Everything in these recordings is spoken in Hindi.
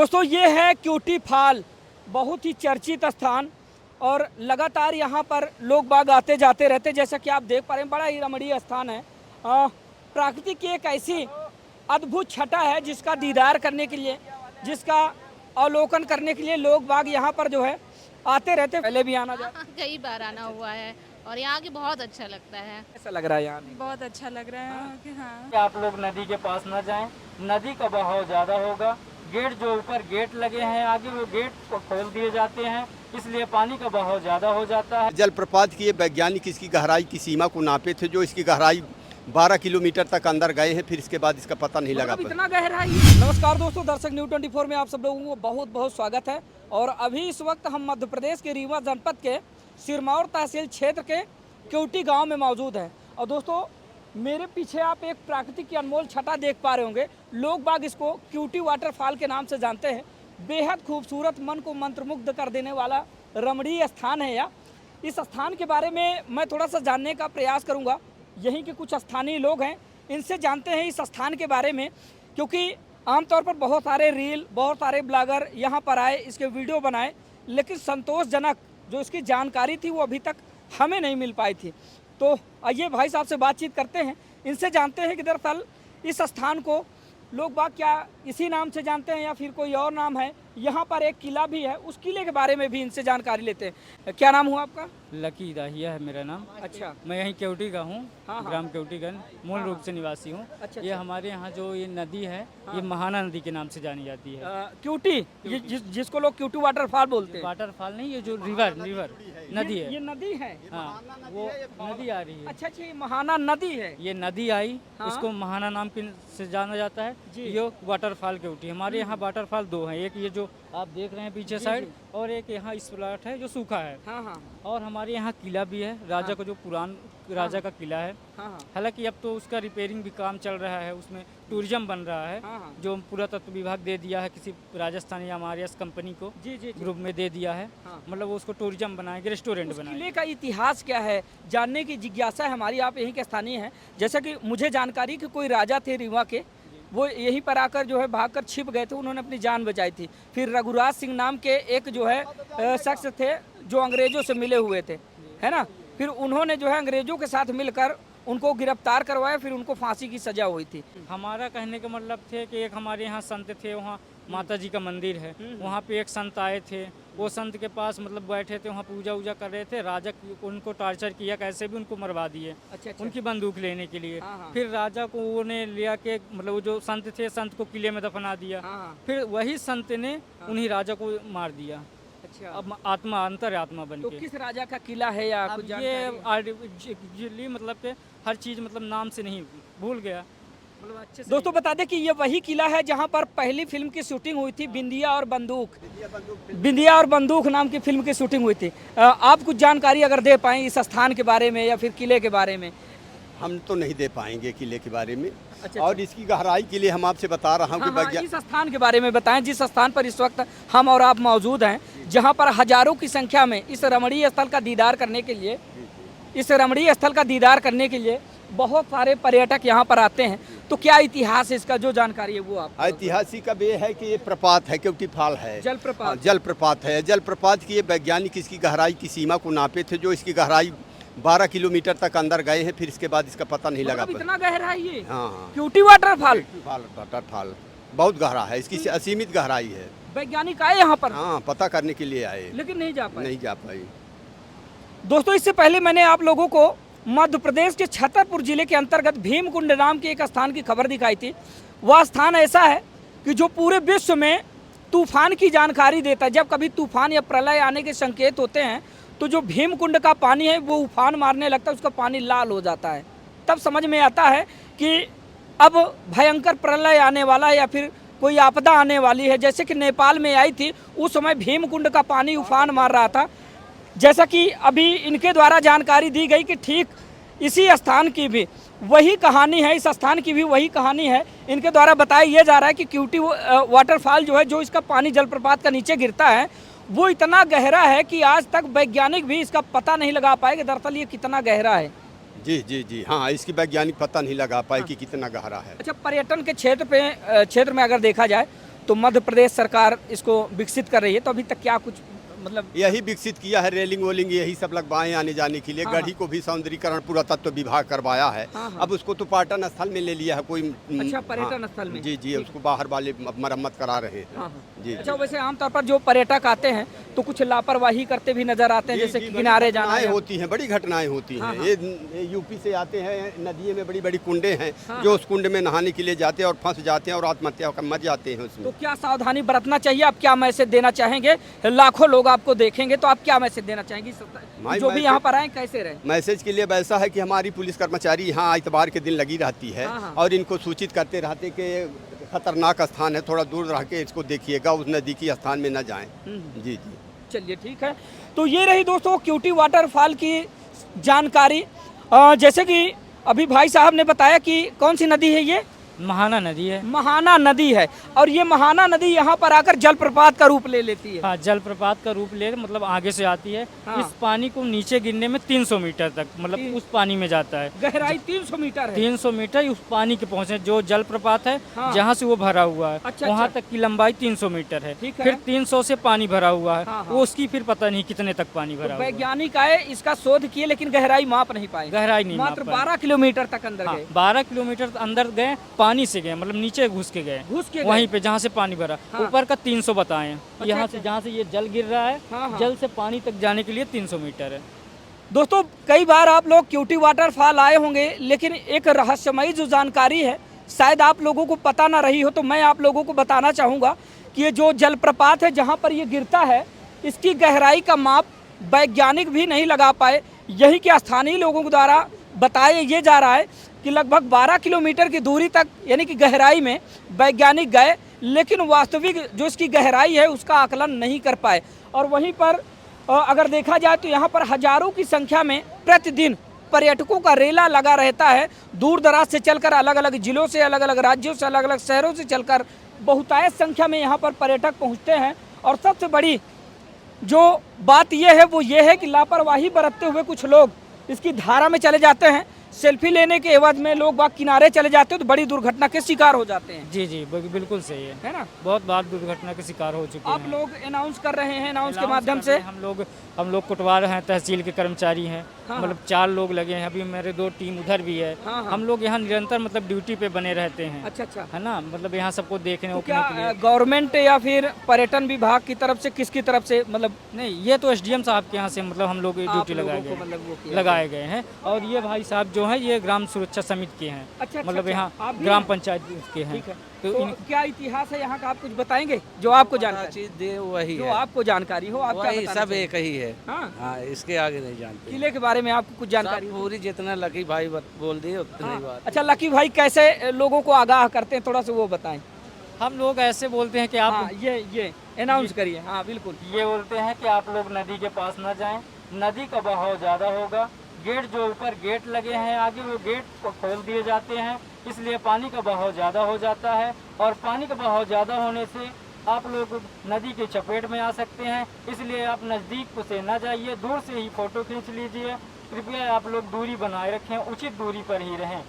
दोस्तों ये है क्यूटी फॉल, बहुत ही चर्चित स्थान और लगातार यहाँ पर लोग बाग आते जाते रहते। जैसा कि आप देख पा रहे हैं, बड़ा ही रमणीय स्थान है। प्रकृति की एक ऐसी अद्भुत छटा है जिसका दीदार करने के लिए, जिसका अवलोकन करने के लिए लोग बाग यहाँ पर जो है आते रहते। पहले भी आना जाता, कई बार आना हुआ है और यहाँ की बहुत अच्छा लगता है। ऐसा लग रहा है यहाँ बहुत अच्छा लग रहा है कि हाँ। आप लोग नदी के पास न जाएं, नदी का बहाव ज़्यादा होगा। गेट जो ऊपर गेट लगे हैं आगे, वो गेट को खोल दिए जाते हैं, इसलिए पानी का बहाव ज़्यादा हो जाता है। जलप्रपात की ये वैज्ञानिक इसकी गहराई की सीमा को नापे थे, जो इसकी गहराई 12 किलोमीटर तक अंदर गए हैं, फिर इसके बाद इसका पता नहीं लगा। इतना गहराई। नमस्कार दोस्तों, दर्शक न्यूज़ 24 में आप सब लोगों को बहुत बहुत स्वागत है। और अभी इस वक्त हम मध्य प्रदेश के रीवा जनपद के सिरमौर तहसील क्षेत्र के क्यूटी गांव में मौजूद हैं। और दोस्तों मेरे पीछे आप एक प्राकृतिक की अनमोल छटा देख पा रहे होंगे। लोग बाग इसको क्यूटी वाटरफॉल के नाम से जानते हैं। बेहद खूबसूरत, मन को मंत्रमुग्ध कर देने वाला रमणीय स्थान है यह। इस स्थान के बारे में मैं थोड़ा सा जानने का प्रयास करूँगा। यहीं के कुछ स्थानीय लोग हैं, इनसे जानते हैं इस स्थान के बारे में, क्योंकि आमतौर पर बहुत सारे रील, बहुत सारे ब्लॉगर यहाँ पर आए, इसके वीडियो बनाए, लेकिन संतोषजनक जो इसकी जानकारी थी वो अभी तक हमें नहीं मिल पाई थी। तो आइए भाई साहब से बातचीत करते हैं, इनसे जानते हैं कि दरअसल इस स्थान को लोग बाग क्या इसी नाम से जानते हैं या फिर कोई और नाम है। यहाँ पर एक किला भी है, उस किले के बारे में भी इनसे जानकारी लेते हैं। क्या नाम हुआ आपका? लकी दाहिया है मेरा नाम। अच्छा, मैं यहीं केवटी का हूँ। हाँ। ग्राम केवटीगंज मूल रूप से निवासी हूँ। अच्छा। ये हमारे यहाँ जो ये नदी है, ये महाना नदी के नाम से जानी जाती है। क्यूटी, ये जिसको लोग क्यूटी वाटरफॉल बोलते हैं। वाटरफॉल नहीं, ये जो रिवर नदी है। ये नदी है। हाँ, वो नदी आ रही है। अच्छा, ये महाना नदी है। ये नदी आई, इसको महाना नाम से जाना जाता है। ये वाटरफॉल केवटी। हमारे यहाँ वाटरफॉल दो हैं, एक ये जो आप देख रहे हैं पीछे साइड, और एक यहाँ इस प्लाट है जो सूखा है। हाँ। और हमारे यहाँ किला भी है, राजा का जो पुरान राजा का किला है। हालांकि अब तो उसका रिपेयरिंग भी काम चल रहा है, उसमें टूरिज्म बन रहा है। जो पुरातत्व विभाग दे दिया है किसी राजस्थानी या आरएस कंपनी को, जी ग्रुप में दे दिया है। मतलब वो उसको टूरिज्म बनाएंगे, रेस्टोरेंट बनाएंगे। किले का इतिहास क्या है जानने की जिज्ञासा है हमारी। आप यहीं के स्थानीय हैं। जैसा कि मुझे जानकारी कि कोई राजा थे रीवा के, वो यहीं पर आकर जो है भागकर छिप गए थे, उन्होंने अपनी जान बचाई थी। फिर रघुराज सिंह नाम के एक जो है शख्स थे जो अंग्रेजों से मिले हुए थे, है ना। फिर उन्होंने जो है अंग्रेजों के साथ मिलकर उनको गिरफ्तार करवाया, फिर उनको फांसी की सजा हुई थी। हमारा कहने का मतलब थे कि एक हमारे यहाँ संत थे, वहाँ माता जी का मंदिर है, वहाँ पे एक संत आए थे। वो संत के पास मतलब बैठे थे, वहाँ पूजा वूजा कर रहे थे। राजा उनको टॉर्चर किया, कैसे भी उनको मरवा दिए। अच्छा। उनकी बंदूक लेने के लिए। फिर राजा को उन्हें लिया के मतलब वो जो संत थे, संत को किले में दफना दिया। फिर वही संत ने उन्हीं राजा को मार दिया। अच्छा। अब आत्मा अंतर आत्मा बन तो के। किस राजा का किला है या कुछ जानकारी? ये मतलब के हर चीज़ मतलब नाम से नहीं, भूल गया। दोस्तों बता दें कि ये वही किला है जहां पर पहली फिल्म की शूटिंग हुई थी, बिंदिया और बंदूक नाम की फिल्म की शूटिंग हुई थी। आप कुछ जानकारी अगर दे पाएं इस स्थान के बारे में या फिर किले के बारे में? हम तो नहीं दे पाएंगे किले के बारे में। अच्छा। और इसकी गहराई के लिए हम आपसे बता रहा हूँ कि इस स्थान के बारे में बताएं, जिस स्थान पर इस वक्त हम और आप मौजूद हैं, जहां पर हजारों की संख्या में इस रमणीय स्थल का दीदार करने के लिए बहुत सारे पर्यटक यहाँ पर आते हैं। तो क्या इतिहास है इसका, जो जानकारी है वो आप? ऐतिहासिक अब ये है कि ये प्रपात है, क्यूटी फॉल है, जलप्रपात है। जलप्रपात की ये वैज्ञानिक इसकी गहराई की सीमा को नापे थे, जो इसकी गहराई 12 किलोमीटर तक अंदर गए हैं, फिर इसके बाद इसका पता नहीं लगा। इतना गहरा है ये? हाँ। क्यूटी वाटरफॉल बहुत गहरा है, इसकी असीमित गहराई है। वैज्ञानिक आए यहाँ पर? हाँ, पता करने के लिए आए, लेकिन नहीं जा पाए। दोस्तों इससे पहले मैंने आप लोगों को मध्य प्रदेश के छतरपुर जिले के अंतर्गत भीमकुंड नाम के एक स्थान की खबर दिखाई थी। वह स्थान ऐसा है कि जो पूरे विश्व में तूफान की जानकारी देता है। जब कभी तूफान या प्रलय आने के संकेत होते हैं तो जो भीमकुंड का पानी है वो उफान मारने लगता है, उसका पानी लाल हो जाता है। तब समझ में आता है कि अब भयंकर प्रलय आने वाला है या फिर कोई आपदा आने वाली है। जैसे कि नेपाल में आई थी, उस समय भीमकुंड का पानी उफान मार रहा था। जैसा कि अभी इनके द्वारा जानकारी दी गई कि ठीक इसी स्थान की भी वही कहानी है, इस स्थान की भी वही कहानी है। इनके द्वारा बताया यह जा रहा है कि क्यूटी वाटरफॉल जो है, जो इसका पानी जलप्रपात का नीचे गिरता है, वो इतना गहरा है कि आज तक वैज्ञानिक भी इसका पता नहीं लगा पाए कि दरअसल ये कितना गहरा है। जी हाँ, इसकी वैज्ञानिक पता नहीं लगा पाए कि कितना गहरा है। अच्छा, पर्यटन के क्षेत्र में अगर देखा जाए तो मध्य प्रदेश सरकार इसको विकसित कर रही है, तो अभी तक क्या कुछ मतलब यही विकसित किया है, रेलिंग वोलिंग यही सब लगवाए आने जाने के लिए। गढ़ी को भी सौंदर्यीकरण पुरातत्व विभाग करवाया है। अब उसको तो पर्यटन स्थल में ले लिया है कोई। अच्छा, पर्यटन स्थल में। जी जी, उसको बाहर वाले मरम्मत करा रहे हैं। जी। अच्छा, वैसे आमतौर पर जो पर्यटक आते हैं तो कुछ लापरवाही करते भी नजर आते हैं, जैसे कि किनारे जाना होती हैं, बड़ी घटनाएं होती हैं। ये यूपी से आते हैं, नदियों में बड़ी बड़ी कुंडे हैं, जो उस कुंड में नहाने के लिए जाते हैं और फंस जाते हैं और आत्महत्या कर मर जाते हैं उसमें। तो क्या सावधानी बरतना चाहिए? आप क्या मैसेज देना चाहेंगे? लाखों लोग आपको देखेंगे तो आप क्या मैसेज देना चाहेंगे? जो भी यहाँ पर आए कैसे रहे? मैसेज के लिए वैसा है कि हमारी पुलिस कर्मचारी यहाँ इतवार के दिन लगी रहती है और इनको सूचित करते रहते कि खतरनाक स्थान है, थोड़ा दूर रह के इसको देखिएगा, उस नजदीकी स्थान में न जाएं। जी जी, चलिए ठीक है। तो ये रही दोस्तों क्यूटी वाटरफॉल की जानकारी। जैसे कि अभी भाई साहब ने बताया कि कौन सी नदी है ये? महाना नदी है। महाना नदी है, और ये महाना नदी यहाँ पर आकर जलप्रपात का रूप ले लेती है। हाँ, जलप्रपात का रूप ले मतलब आगे से आती है। हाँ। इस पानी को नीचे गिरने में 300 मीटर तक मतलब उस पानी में जाता है। गहराई 300 मीटर है। 300 मीटर उस पानी के पहुँचे जो जलप्रपात है। हाँ। जहाँ से वो भरा हुआ है अच्छा, वहाँ अच्छा। तक की लंबाई 300 मीटर है। ठीक है। फिर 300 से पानी भरा हुआ है। हाँ, हाँ। वो उसकी फिर पता नहीं कितने तक पानी भरा हुआ है। वैज्ञानिक आए, इसका शोध किए, लेकिन गहराई माप नहीं पाए। गहराई नहीं मात्र माप पाए। 12 किलोमीटर तक अंदर हाँ, गए। 12 किलोमीटर अंदर गए, पानी से गए मतलब नीचे घुस के गए। वहीं पे जहाँ से पानी भरा। हाँ। ऊपर का 300 बताए हैं। यहाँ अच्छा। से जहाँ से ये जल गिर रहा है, हाँ, हाँ। जल से पानी तक जाने के लिए 300 मीटर है। दोस्तों, कई बार आप लोग क्यूटी वाटरफॉल आए होंगे, लेकिन एक रहस्यमयी जो जानकारी है शायद आप लोगों को पता ना रही हो, तो मैं आप लोगों को बताना चाहूँगा कि ये जो जलप्रपात है जहाँ पर ये गिरता है, इसकी गहराई का माप वैज्ञानिक भी नहीं लगा पाए। यही कि स्थानीय लोगों के द्वारा बताया ये जा रहा है कि लगभग 12 किलोमीटर की दूरी तक यानी कि गहराई में वैज्ञानिक गए, लेकिन वास्तविक जो इसकी गहराई है उसका आकलन नहीं कर पाए। और वहीं पर अगर देखा जाए तो यहाँ पर हजारों की संख्या में प्रतिदिन पर्यटकों का रेला लगा रहता है। दूर दराज से चलकर, अलग अलग जिलों से, अलग अलग राज्यों से, अलग अलग शहरों से चलकर बहुतायत संख्या में यहाँ पर पर्यटक पहुँचते हैं। और सबसे बड़ी जो बात यह है वो ये है कि लापरवाही बरतते हुए कुछ लोग इसकी धारा में चले जाते हैं। सेल्फी लेने के एवज में लोग बाग किनारे चले जाते हैं तो बड़ी दुर्घटना के शिकार हो जाते हैं। जी जी, बिल्कुल सही है ना? बहुत बार दुर्घटना के शिकार हो चुके हैं। आप लोग अनाउंस कर रहे हैं, अनाउंस के माध्यम से हम लोग कोटवार हैं, तहसील के कर्मचारी हैं। हाँ। मतलब 4 लोग लगे हैं। अभी मेरे 2 टीम उधर भी है। हाँ, हाँ। हम लोग यहाँ निरंतर मतलब ड्यूटी पे बने रहते हैं। अच्छा अच्छा, है ना, मतलब यहाँ सबको देखने तो उकने क्या के लिए। गवर्नमेंट या फिर पर्यटन विभाग की तरफ से, किसकी तरफ से, मतलब नहीं, ये तो SDM साहब के यहाँ से मतलब हम लोग ड्यूटी लगाए गए हैं। और ये भाई साहब जो है ये ग्राम सुरक्षा समिति के हैं। अच्छा, मतलब अच्छा, यहाँ आप भी ग्राम हैं? पंचायत के हैं। ठीक है। तो तो क्या इतिहास है यहाँ का, आप कुछ बताएंगे जो आपको जानकारी, चीज दे वही जो है, आपको जानकारी हो? आप क्या वही बताना सब चाहेंगे? एक ही है। हाँ? हाँ, इसके आगे नहीं जानते। किले के बारे में आपको कुछ जानकारी सब हो? पूरी जितना लकी भाई बोल दिए उतनी हाँ। बात। अच्छा, लकी भाई कैसे लोगों को आगाह करते हैं, थोड़ा सा वो बताएं। हम लोग ऐसे बोलते हैं कि आप हाँ, ये अनाउंस करिए। हाँ बिल्कुल। ये बोलते हैं कि आप लोग नदी के पास न जाएं, नदी का बहाव ज़्यादा होगा। गेट जो ऊपर गेट लगे हैं आगे, वो गेट को खोल दिए जाते हैं, इसलिए पानी का बहाव ज़्यादा हो जाता है। और पानी का बहाव ज़्यादा होने से आप लोग नदी के चपेट में आ सकते हैं, इसलिए आप नज़दीक से न जाइए, दूर से ही फ़ोटो खींच लीजिए। कृपया आप लोग दूरी बनाए रखें, उचित दूरी पर ही रहें।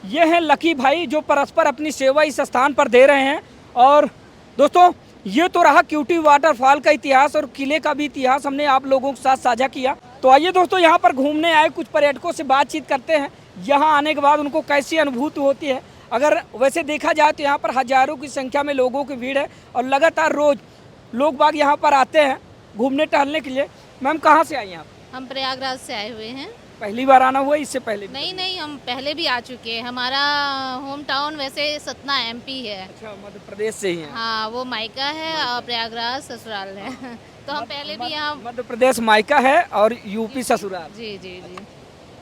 ये हैं लकी भाई जो परस्पर अपनी सेवा इस स्थान पर दे रहे हैं। और दोस्तों, ये तो रहा क्यूटी वाटरफॉल का इतिहास, और किले का भी इतिहास हमने आप लोगों के साथ साझा किया। तो आइए दोस्तों, यहाँ पर घूमने आए कुछ पर्यटकों से बातचीत करते हैं, यहाँ आने के बाद उनको कैसी अनुभूति होती है। अगर वैसे देखा जाए तो यहाँ पर हजारों की संख्या में लोगों की भीड़ है और लगातार रोज लोग बाग यहाँ पर आते हैं घूमने टहलने के लिए। मैम, कहाँ से आई हैं आप? हम प्रयागराज से आए हुए हैं। पहली बार आना हुआ, इससे पहले भी? नहीं नहीं, हम पहले भी आ चुके हैं। हमारा होम टाउन वैसे सतना MP है। अच्छा, मध्य प्रदेश से ही हैं? हाँ, वो मायका है और प्रयागराज ससुराल है। तो हम पहले भी यहाँ। मध्य प्रदेश मायका है और यूपी ससुराल। जी जी जी।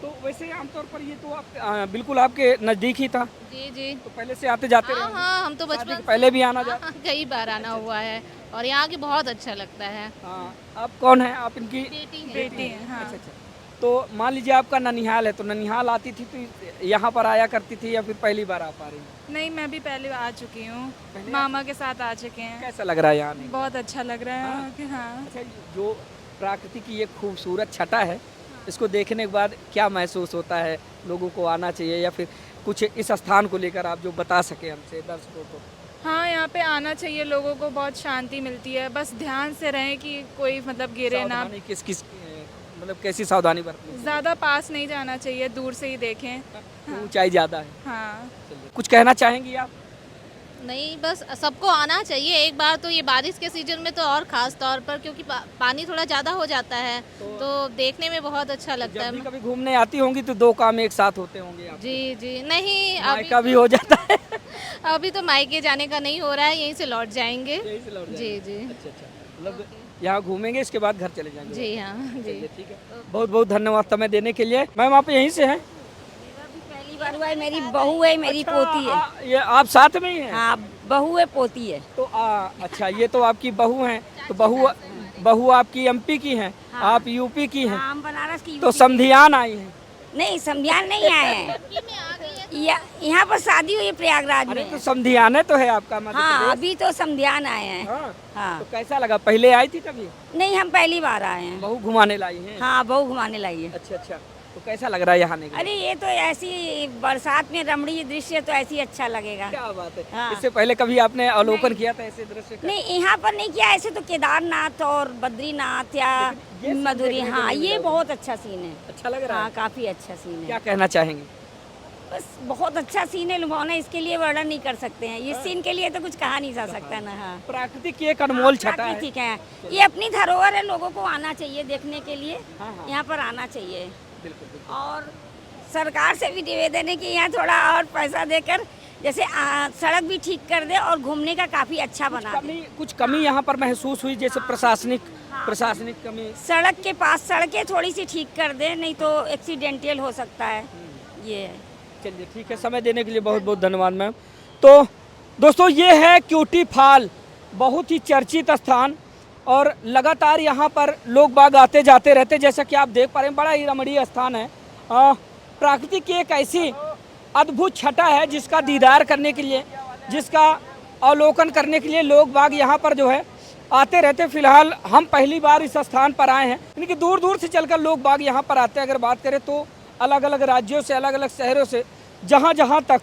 तो वैसे आमतौर पर ये तो आप बिल्कुल आपके नज़दीक ही था, जी जी। तो पहले से आते जाते हाँ रहे? हाँ, हम तो शादी बचपन के पहले भी आना जाता? कई बार आना हुआ है और यहाँ की बहुत अच्छा लगता है। हाँ। आप कौन है? आप इनकी बेटी है। हाँ। अच्छा अच्छा। तो मान लीजिए आपका ननिहाल है, तो ननिहाल आती थी तो यहाँ पर आया करती थी या फिर पहली बार आ पा रही हैं? नहीं, मैं भी पहले आ चुकी हूँ, मामा के साथ आ चुके हैं। कैसा लग रहा है यहाँ आने? बहुत अच्छा लग रहा है। हाँ? कि हाँ, अच्छा, जो प्रकृति की ये खूबसूरत छटा है, इसको देखने के बाद क्या महसूस होता है? लोगों को आना चाहिए या फिर कुछ इस स्थान को लेकर आप जो बता सके हमसे, दर्शकों को? हाँ, यहाँ पे आना चाहिए लोगों को, बहुत शांति मिलती है। बस ध्यान से रहें कि कोई मतलब गिरे ना। सावधानी किस मतलब कैसी सावधानी बरतनी? ज़्यादा पास नहीं जाना चाहिए, दूर से ही देखें। ऊंचाई ज़्यादा है। हाँ। कुछ कहना चाहेंगी आप? नहीं, बस सबको आना चाहिए एक बार तो। ये बारिश के सीजन में तो और ख़ास तौर पर, क्योंकि पानी थोड़ा ज़्यादा हो जाता है तो देखने में बहुत अच्छा लगता जब भी है। कभी घूमने आती होंगी तो दो काम एक साथ होते होंगे आप। जी जी, नहीं अभी मायका भी हो जाता है। अभी तो मायके जाने का नहीं हो रहा है, यहीं से लौट जाएंगे। यहीं से लौट जी जी अच्छा मतलब यहाँ घूमेंगे, इसके बाद घर चले जाएंगे। जी हाँ जी। चलिए, ठीक है। बहुत बहुत धन्यवाद समय देने के लिए। मैम आप यहीं से हैं? पहली बार हुआ है, मेरी बहू है, मेरी पोती है। ये आप साथ में ही हैं? हाँ, बहू है, पोती है। तो अच्छा, ये तो आपकी बहू हैं। तो बहू आपकी एमपी की हैं, आप यूपी की हैं। हाँ, हम बनारस की। तो समधियान आई हैं? नहीं, समधियान नहीं आए हैं। यहाँ पर शादी हुई है प्रयागराज अरे में। तो समधियाने तो है आपका मध्य हाँ, प्रदेश। अभी तो समधियान आए हैं। हाँ। हाँ। तो कैसा लगा? पहले आई थी कभी? नहीं, हम पहली बार आए हैं। बहू घुमाने लाई हैं? हाँ, बहू घुमाने लाई है। अच्छा अच्छा, तो कैसा लग रहा है यहाँ आने के लिए? अरे ये तो ऐसी बरसात में रमणीय दृश्य तो ऐसी अच्छा लगेगा। क्या बात है। हाँ। इससे पहले कभी आपने अवलोकन किया था ऐसे दृश्य का? नहीं, यहाँ पर नहीं किया। ऐसे तो केदारनाथ और बद्रीनाथ या ये सब मधुरी, देखने को हाँ, मिल ये रहा है। बहुत अच्छा सीन है। अच्छा लग रहा हाँ, है? काफी अच्छा सीन है। क्या कहना चाहेंगे? बस बहुत अच्छा सीन है लुभावना, इसके लिए वर्णन नहीं कर सकते हैं। इस सीन के लिए तो कुछ कहा नहीं जा सकता ना। हाँ, प्राकृतिक की एक अनमोल छटा है। प्राकृतिक है, ये अपनी धरोहर है, लोगों को आना चाहिए देखने के लिए। हाँ, हाँ। यहाँ पर आना चाहिए। बिल्कुल बिल्कुल। और सरकार से भी निवेदन है कि यहाँ थोड़ा और पैसा देकर जैसे सड़क भी ठीक कर दे और घूमने का काफी अच्छा बना दे। कुछ कमी यहाँ पर महसूस हुई, जैसे प्रशासनिक कमी? सड़क के पास सड़कें थोड़ी सी ठीक कर दे, नहीं तो एक्सीडेंटल हो सकता है। ये है। चलिए, ठीक है। समय देने के लिए बहुत बहुत धन्यवाद मैम। तो दोस्तों, ये है क्यूटी फॉल, बहुत ही चर्चित स्थान, और लगातार यहाँ पर लोग बाग आते जाते रहते। जैसा कि आप देख पा रहे हैं, बड़ा ही रमणीय स्थान है। प्रकृति की एक ऐसी अद्भुत छटा है जिसका दीदार करने के लिए, जिसका अवलोकन करने के लिए लोग बाग यहाँ पर जो है आते रहते। फिलहाल हम पहली बार इस स्थान पर आए हैं, यानी कि दूर दूर से चलकर लोग बाग यहाँ पर आते हैं। अगर बात करें तो अलग अलग राज्यों से, अलग अलग शहरों से, जहाँ जहाँ तक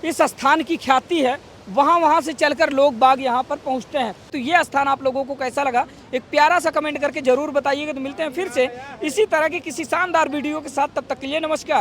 इस स्थान की ख्याति है, वहाँ से चलकर लोग बाग यहाँ पर पहुँचते हैं। तो ये स्थान आप लोगों को कैसा लगा, एक प्यारा सा कमेंट करके जरूर बताइएगा। तो मिलते हैं फिर से इसी तरह की किसी शानदार वीडियो के साथ, तब तक के लिए नमस्कार।